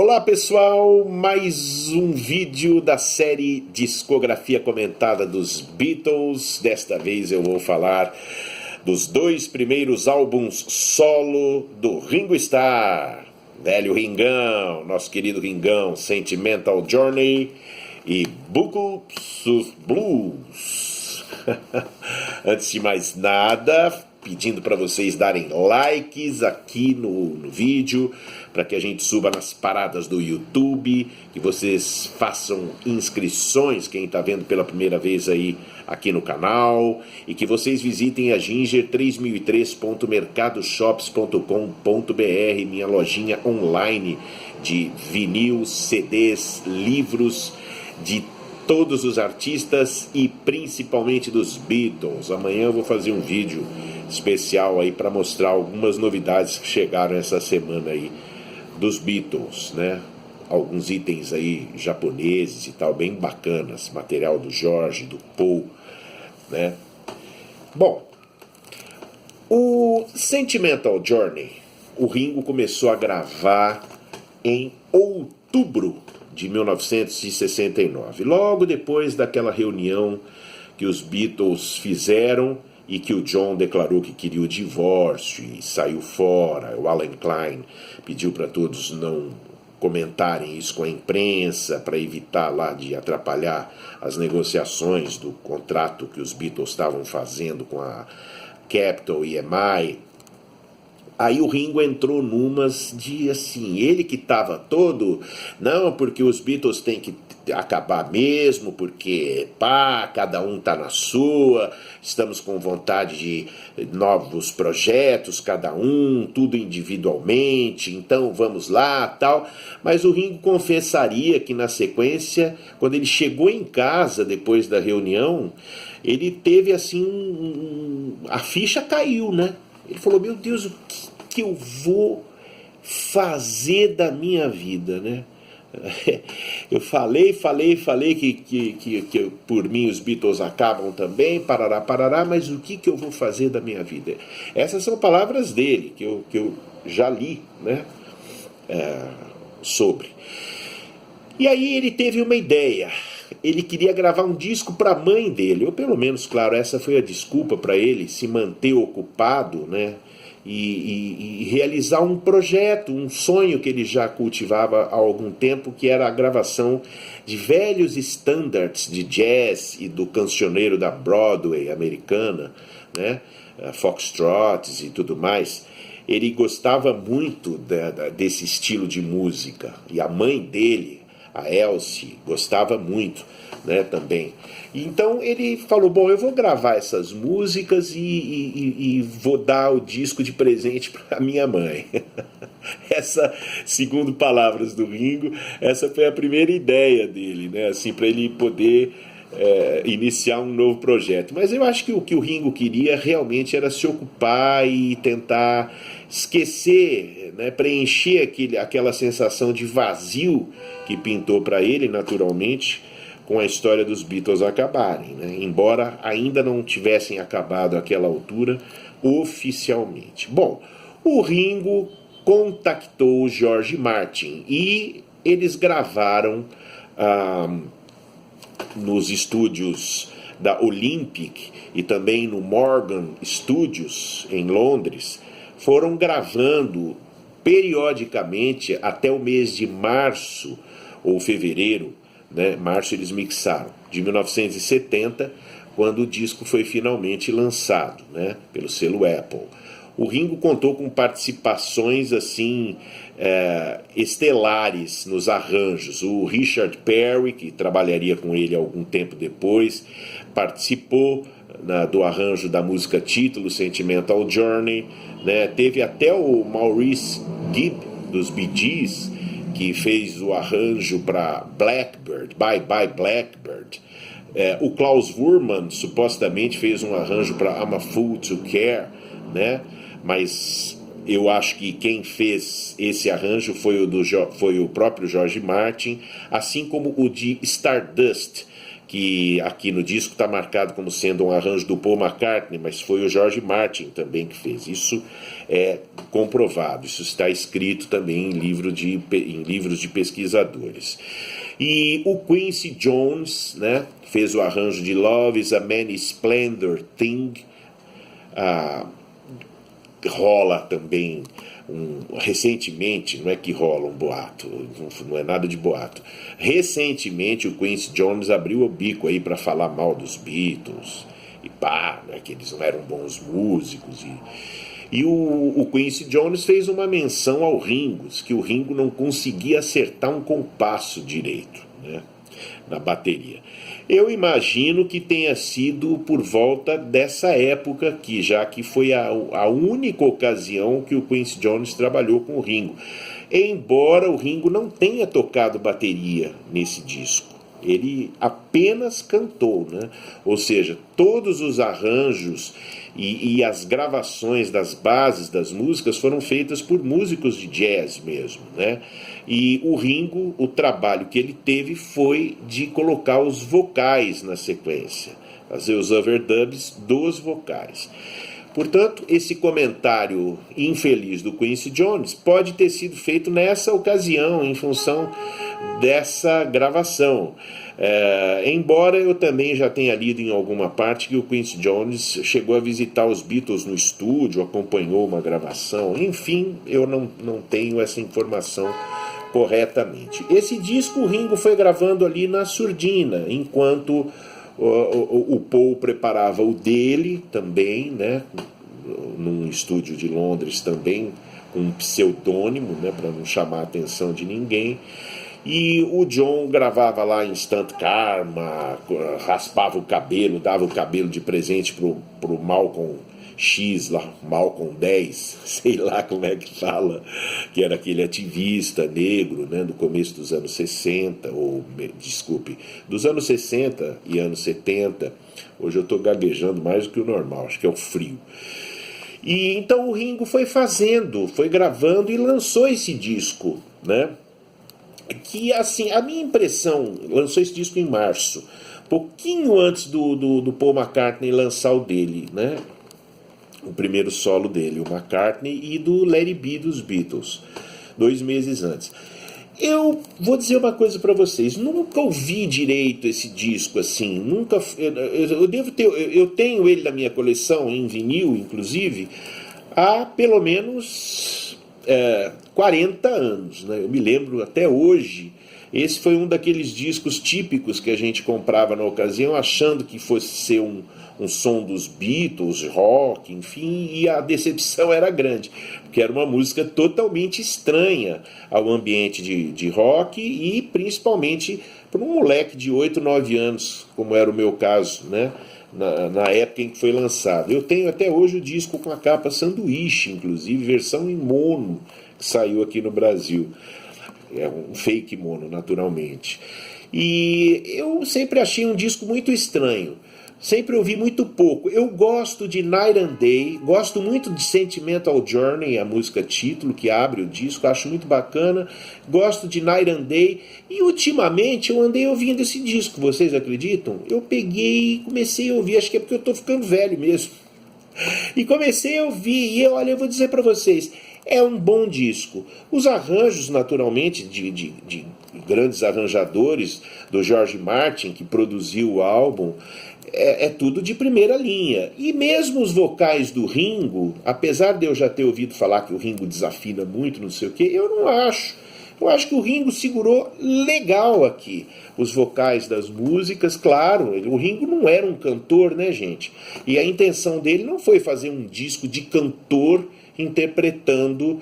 Olá pessoal, mais um vídeo da série Discografia Comentada dos Beatles. Desta vez eu vou falar dos dois primeiros álbuns solo do Ringo Starr, velho Ringão, nosso querido Ringão, Sentimental Journey e Books of Blues. Antes de mais nada, pedindo para vocês darem likes aqui no vídeo, para que a gente suba nas paradas do YouTube, que vocês façam inscrições, quem está vendo pela primeira vez aí aqui no canal, e que vocês visitem a ginger3003.mercadoshops.com.br, minha lojinha online de vinil, CDs, livros, de todos os artistas e principalmente dos Beatles. Amanhã eu vou fazer um vídeo especial aí para mostrar algumas novidades que chegaram essa semana aí dos Beatles, né? Alguns itens aí japoneses e tal, bem bacanas, material do George, do Paul, né? Bom, o Sentimental Journey, o Ringo começou a gravar em outubro de 1969, logo depois daquela reunião que os Beatles fizeram e que o John declarou que queria o divórcio e saiu fora. O Alan Klein pediu para todos não comentarem isso com a imprensa para evitar lá de atrapalhar as negociações do contrato que os Beatles estavam fazendo com a Capitol e EMI. Aí o Ringo entrou numas de assim, ele que estava todo, não, porque os Beatles têm que acabar mesmo, porque cada um tá na sua, estamos com vontade de novos projetos, cada um, tudo individualmente, então vamos lá, tal. Mas o Ringo confessaria que na sequência, quando ele chegou em casa depois da reunião, ele teve assim, a ficha caiu, né? Ele falou, meu Deus, o que eu vou fazer da minha vida, né? Eu falei que por mim os Beatles acabam também, parará, mas o que eu vou fazer da minha vida? Essas são palavras dele, que eu já li, né? Sobre. E aí ele teve uma ideia. Ele queria gravar um disco para a mãe dele, ou pelo menos, claro, essa foi a desculpa para ele se manter ocupado, né? E realizar um projeto, um sonho que ele já cultivava há algum tempo, que era a gravação de velhos standards de jazz e do cancioneiro da Broadway americana, né? Foxtrots e tudo mais. Ele gostava muito desse estilo de música, e a mãe dele, a Elsie, gostava muito, né, também. Então ele falou, bom, eu vou gravar essas músicas e vou dar o disco de presente para minha mãe. Essa, segundo palavras do Ringo, essa foi a primeira ideia dele, né, assim, para ele poder iniciar um novo projeto. Mas eu acho que o que o Ringo queria realmente era se ocupar e tentar esquecer, né, preencher aquela sensação de vazio que pintou para ele, naturalmente, com a história dos Beatles acabarem, né? Embora ainda não tivessem acabado àquela altura oficialmente. Bom, o Ringo contactou o George Martin e eles gravaram nos estúdios da Olympic e também no Morgan Studios em Londres. Foram gravando periodicamente até o mês de março ou fevereiro, né? Março eles mixaram, de 1970, quando o disco foi finalmente lançado, né? Pelo selo Apple. O Ringo contou com participações assim estelares nos arranjos. O Richard Perry, que trabalharia com ele algum tempo depois, participou do arranjo da música título, Sentimental Journey, né? Teve até o Maurice Gibb, dos Bee Gees, que fez o arranjo para Blackbird, Bye Bye Blackbird. O Klaus Voormann supostamente fez um arranjo para I'm a Fool to Care, né? Mas eu acho que quem fez esse arranjo foi o próprio George Martin, assim como o de Stardust, que aqui no disco está marcado como sendo um arranjo do Paul McCartney, mas foi o George Martin também que fez. Isso é comprovado, isso está escrito também em livros de pesquisadores. E o Quincy Jones, né, fez o arranjo de Love is a Many Splendor Thing. Rola também recentemente, não é que rola um boato, não é nada de boato, recentemente o Quincy Jones abriu o bico aí para falar mal dos Beatles e pá, né, que eles não eram bons músicos, e o Quincy Jones fez uma menção ao Ringo, que o Ringo não conseguia acertar um compasso direito, né, na bateria. Eu imagino que tenha sido por volta dessa época aqui, já que foi a única ocasião que o Quincy Jones trabalhou com o Ringo. Embora o Ringo não tenha tocado bateria nesse disco, ele apenas cantou, né? Ou seja, todos os arranjos e as gravações das bases das músicas foram feitas por músicos de jazz mesmo, né? E o Ringo, o trabalho que ele teve foi de colocar os vocais na sequência, fazer os overdubs dos vocais. Portanto, esse comentário infeliz do Quincy Jones pode ter sido feito nessa ocasião, em função dessa gravação. Embora eu também já tenha lido em alguma parte que o Quincy Jones chegou a visitar os Beatles no estúdio, acompanhou uma gravação, enfim, eu não tenho essa informação corretamente. Esse disco o Ringo foi gravando ali na surdina, enquanto o Paul preparava o dele também, né, num estúdio de Londres também, com um pseudônimo, né, para não chamar a atenção de ninguém. E o John gravava lá em Instant Karma, raspava o cabelo, dava o cabelo de presente pro Malcolm X, lá, Malcolm 10, sei lá como é que fala, que era aquele ativista negro, né, do começo dos anos 60, dos anos 60 e anos 70. Hoje eu estou gaguejando mais do que o normal, acho que é o frio. E então o Ringo foi gravando e lançou esse disco, né? Que, assim, a minha impressão, lançou esse disco em março, pouquinho antes do Paul McCartney lançar o dele, né? O primeiro solo dele, o McCartney, e do Let It Be dos Beatles, 2 meses antes. Eu vou dizer uma coisa para vocês, nunca ouvi direito esse disco assim, nunca. Eu tenho ele na minha coleção, em vinil, inclusive, há pelo menos 40 anos, né? Eu me lembro até hoje. Esse foi um daqueles discos típicos que a gente comprava na ocasião, achando que fosse ser um som dos Beatles, rock, enfim, e a decepção era grande, porque era uma música totalmente estranha ao ambiente de rock e principalmente para um moleque de 8, 9 anos, como era o meu caso, né? Na época em que foi lançado. Eu tenho até hoje o disco com a capa sanduíche, inclusive, versão em mono, que saiu aqui no Brasil. É um fake mono, naturalmente. E eu sempre achei um disco muito estranho. Sempre ouvi muito pouco. Eu gosto de Night and Day, gosto muito de Sentimental Journey, a música título que abre o disco, acho muito bacana. Gosto de Night and Day. E ultimamente eu andei ouvindo esse disco, vocês acreditam? Eu peguei e comecei a ouvir, acho que é porque eu estou ficando velho mesmo. E comecei a ouvir, e olha, eu vou dizer para vocês, é um bom disco. Os arranjos, naturalmente, de grandes arranjadores, do George Martin, que produziu o álbum, é tudo de primeira linha. E mesmo os vocais do Ringo, apesar de eu já ter ouvido falar que o Ringo desafina muito, não sei o quê, eu não acho. Eu acho que o Ringo segurou legal aqui os vocais das músicas, claro, o Ringo não era um cantor, né, gente? E a intenção dele não foi fazer um disco de cantor interpretando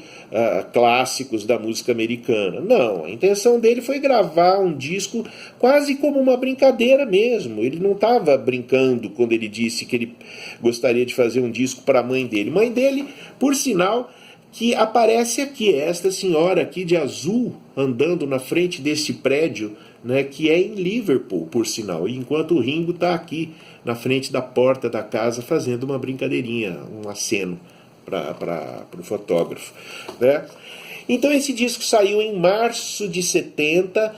clássicos da música americana. Não, a intenção dele foi gravar um disco quase como uma brincadeira mesmo. Ele não estava brincando quando ele disse que ele gostaria de fazer um disco para a mãe dele. Mãe dele, por sinal, que aparece aqui, esta senhora aqui de azul, andando na frente desse prédio, né, que é em Liverpool, por sinal, enquanto o Ringo está aqui na frente da porta da casa fazendo uma brincadeirinha, um aceno para o fotógrafo, né? Então esse disco saiu em março de 70,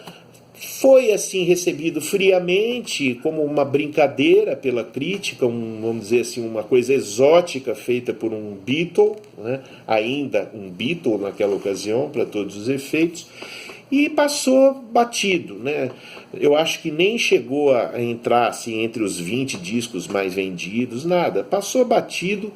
foi assim recebido friamente, como uma brincadeira pela crítica, vamos dizer assim, uma coisa exótica feita por um Beatle, né? Ainda um Beatle naquela ocasião, para todos os efeitos, e passou batido, né? Eu acho que nem chegou a entrar assim, entre os 20 discos mais vendidos, nada, passou batido.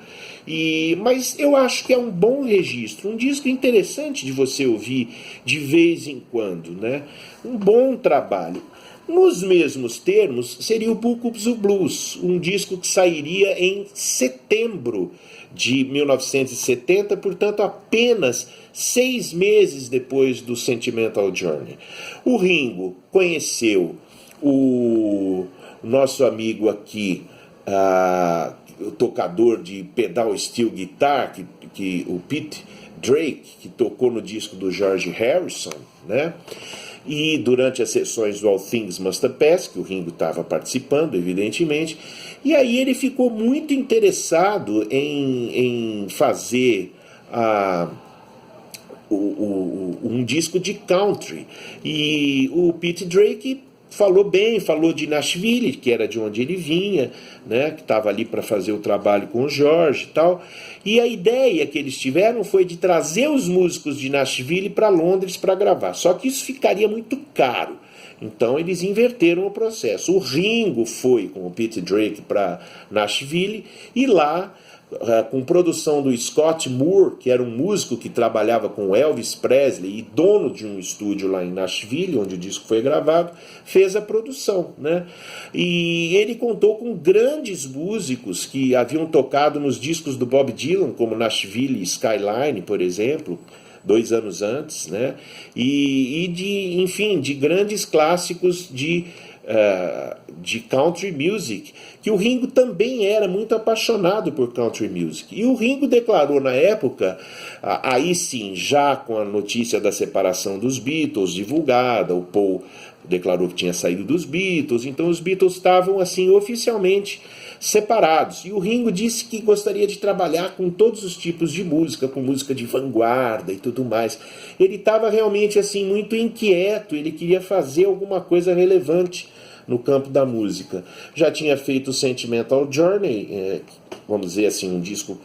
Mas eu acho que é um bom registro, um disco interessante de você ouvir de vez em quando, né? Um bom trabalho. Nos mesmos termos, seria o Book of the Blues, um disco que sairia em setembro de 1970, portanto apenas 6 meses depois do Sentimental Journey. O Ringo conheceu o nosso amigo aqui, o tocador de pedal steel guitar, o Pete Drake, que tocou no disco do George Harrison, né? E durante as sessões do All Things Must Pass, que o Ringo estava participando, evidentemente, e aí ele ficou muito interessado em fazer um disco de country. E o Pete Drake falou bem, falou de Nashville, que era de onde ele vinha, né, que estava ali para fazer o trabalho com o George e tal. E a ideia que eles tiveram foi de trazer os músicos de Nashville para Londres para gravar. Só que isso ficaria muito caro. Então eles inverteram o processo. O Ringo foi com o Pete Drake para Nashville e lá, com produção do Scott Moore, que era um músico que trabalhava com Elvis Presley e dono de um estúdio lá em Nashville, onde o disco foi gravado, fez a produção, né? E ele contou com grandes músicos que haviam tocado nos discos do Bob Dylan, como Nashville Skyline, por exemplo, 2 anos antes, né? Enfim, de grandes clássicos de country music, que o Ringo também era muito apaixonado por country music. E o Ringo declarou na época, aí sim, já com a notícia da separação dos Beatles divulgada, o Paul declarou que tinha saído dos Beatles, então os Beatles estavam assim oficialmente separados. E o Ringo disse que gostaria de trabalhar com todos os tipos de música, com música de vanguarda e tudo mais. Ele estava realmente assim muito inquieto, ele queria fazer alguma coisa relevante no campo da música. Já tinha feito o Sentimental Journey, vamos dizer assim, um disco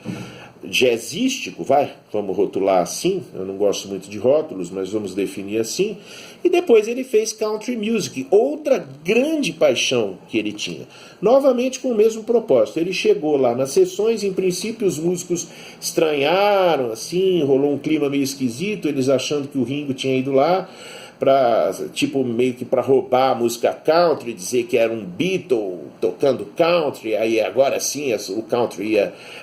jazzístico, vamos rotular assim, eu não gosto muito de rótulos, mas vamos definir assim, e depois ele fez country music, outra grande paixão que ele tinha, novamente com o mesmo propósito. Ele chegou lá nas sessões, em princípio os músicos estranharam, assim, rolou um clima meio esquisito, eles achando que o Ringo tinha ido lá meio que para roubar a música country, dizer que era um Beatle tocando country, aí agora sim o country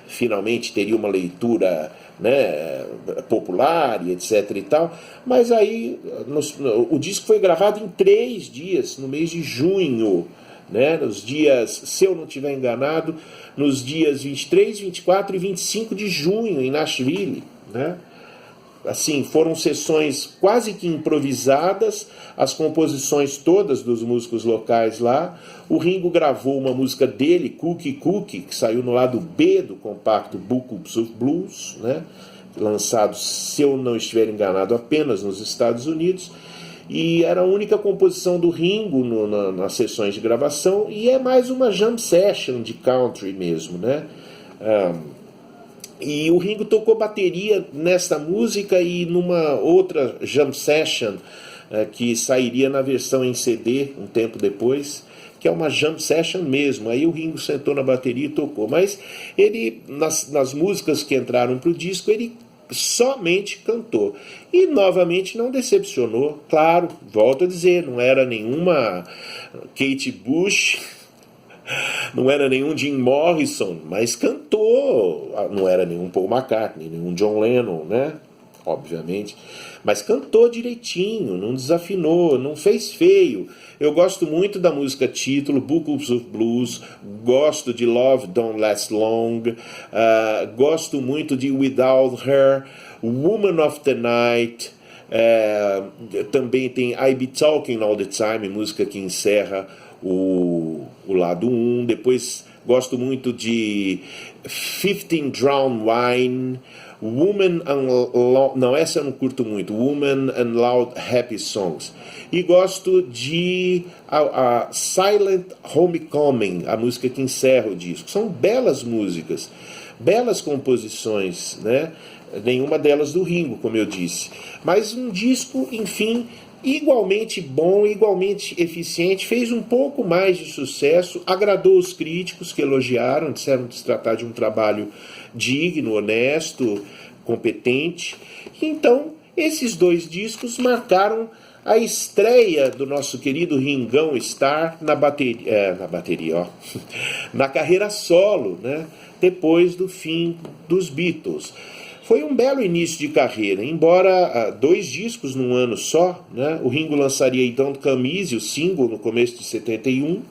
finalmente teria uma leitura, né, popular e etc e tal. Mas aí o disco foi gravado em 3 dias, no mês de junho, né, nos dias, se eu não estiver enganado, nos dias 23, 24 e 25 de junho em Nashville, né? Assim, foram sessões quase que improvisadas, as composições todas dos músicos locais lá. O Ringo gravou uma música dele, Cookie Cookie, que saiu no lado B do compacto Book of Blues, né? Lançado, se eu não estiver enganado, apenas nos Estados Unidos. E era a única composição do Ringo nas sessões de gravação, e é mais uma jam session de country mesmo, né? E o Ringo tocou bateria nesta música e numa outra jam session que sairia na versão em CD um tempo depois, que é uma jam session mesmo. Aí o Ringo sentou na bateria e tocou. Mas ele, nas músicas que entraram para o disco, ele somente cantou. E novamente não decepcionou. Claro, volto a dizer, não era nenhuma Kate Bush, não era nenhum Jim Morrison, mas cantou. Não era nenhum Paul McCartney, nenhum John Lennon, né? Obviamente. Mas cantou direitinho, não desafinou, não fez feio. Eu gosto muito da música título, Book of Blues, gosto de Love Don't Last Long, gosto muito de Without Her, Woman of the Night, também tem I Be Talking All the Time, música que encerra o lado 1. Depois gosto muito de 15 Drown Wine, Não, essa eu não curto muito. Woman and Loud Happy Songs. E gosto de a Silent Homecoming, a música que encerra o disco. São belas músicas, belas composições, né? Nenhuma delas do Ringo, como eu disse. Mas um disco, enfim, igualmente bom, igualmente eficiente, fez um pouco mais de sucesso, agradou os críticos que elogiaram, disseram que se tratar de um trabalho digno, honesto, competente. Então, esses dois discos marcaram a estreia do nosso querido Ringão Starr na bateria, na carreira solo, né? Depois do fim dos Beatles. Foi um belo início de carreira, embora 2 discos num ano só, né? O Ringo lançaria I Don't Come Easy, o single, no começo de 71,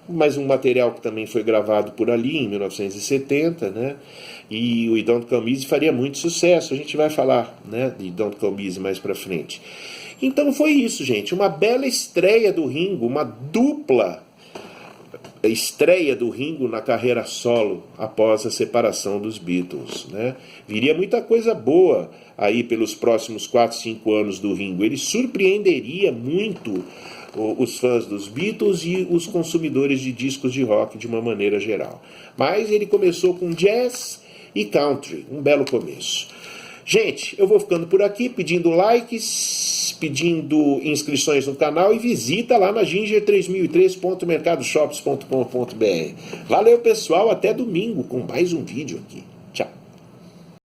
mas um material que também foi gravado por ali em 1970, né? E o I Don't Come Easy faria muito sucesso, a gente vai falar, né, de I Don't Come Easy mais pra frente. Então foi isso, gente, uma bela estreia do Ringo, uma dupla estreia do Ringo na carreira solo após a separação dos Beatles, né? Viria muita coisa boa aí pelos próximos 4, 5 anos do Ringo. Ele surpreenderia muito os fãs dos Beatles e os consumidores de discos de rock de uma maneira geral. Mas ele começou com jazz e country, um belo começo. Gente, eu vou ficando por aqui pedindo likes, pedindo inscrições no canal e visita lá na ginger3003.mercadoshops.com.br. Valeu, pessoal, até domingo com mais um vídeo aqui.